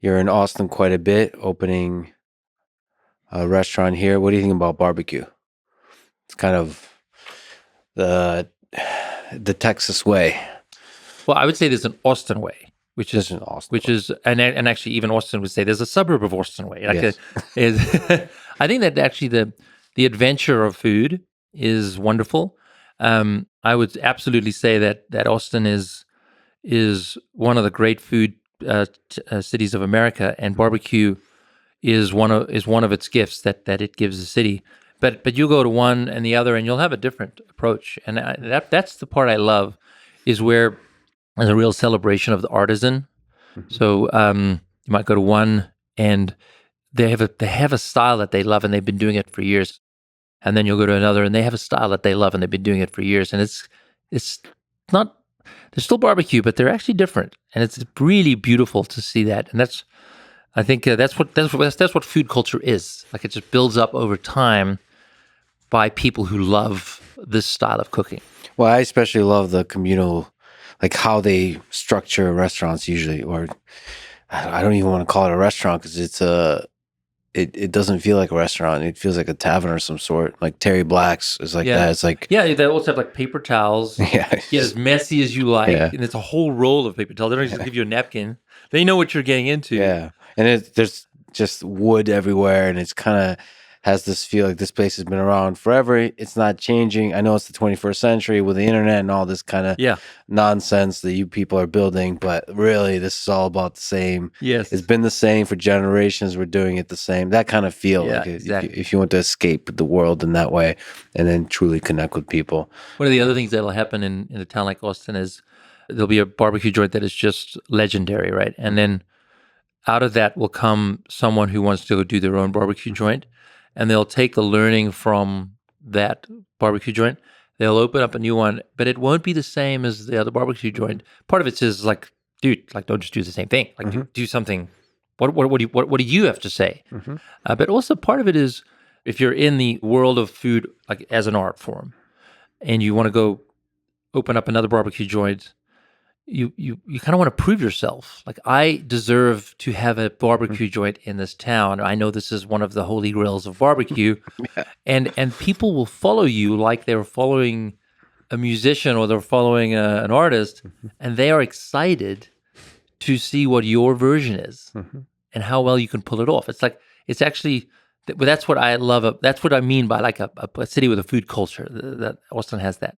You're in Austin quite a bit, opening a restaurant here. What do you think about barbecue? It's kind of the the Texas way. Well, I would say there's an Austin way, which This is is Austin. which is and actually even Austin would say there's a suburb of Austin way. Yes. Is I think that actually the adventure of food is wonderful. I would absolutely say that Austin is one of the great food cities of America, and barbecue is one of its gifts that it gives the city. But you go to one and the other, and you'll have a different approach, and that's the part I love, is where there's a real celebration of the artisan. Mhm. So you might go to one, and they have a style that they love, and they've been doing it for years. And then you'll go to another, and they have a style that they love, and they've been doing it for years. And it's not they're still barbecue, but they're actually different, and it's really beautiful to see that. And I think that's what food culture is. Like, it just builds up over time by people who love this style of cooking. Well, I especially love the communal, like how they structure restaurants usually, or I don't even want to call it a restaurant because it doesn't feel like a restaurant. It feels like a tavern or some sort. Like Terry Black's is like Yeah. that. It's like Yeah, they also have like paper towels. yeah, Get as messy as you like, Yeah. and it's a whole roll of paper towels. They don't just give you a napkin. They know what you're getting into. yeah, and there's just wood everywhere, and it's kind of has this feel like this place has been around forever. It's not changing. I know it's the 21st century with the internet and all this kind of Yeah. nonsense that you people are building, but really this is all about the same. Yes. It's been the same for generations. We're doing it the same. That kind of feel, Yeah, like exactly. if you want to escape the world in that way and then truly connect with people. One of the other things that'll happen in a town like Austin is there'll be a barbecue joint that is just legendary, right? And then out of that will come someone who wants to go do their own barbecue joint, and they'll take the learning from that barbecue joint. They'll open up a new one, but it won't be the same as the other barbecue joint. Part of it is like, dude, like, don't just do the same thing. Like, do something. What do you have to say? Mhm. But also part of it is, if you're in the world of food, like as an art form, and you want to go open up another barbecue joint, you kind of want to prove yourself. Like, I deserve to have a barbecue joint in this town. I know this is one of the holy grails of barbecue, Yeah. and people will follow you like they're following a musician or they're following an artist, and they are excited to see what your version is Mhm. and how well you can pull it off. It's like, it's actually, but that's what I love. That's what I mean by like a city with a food culture. That Austin has that.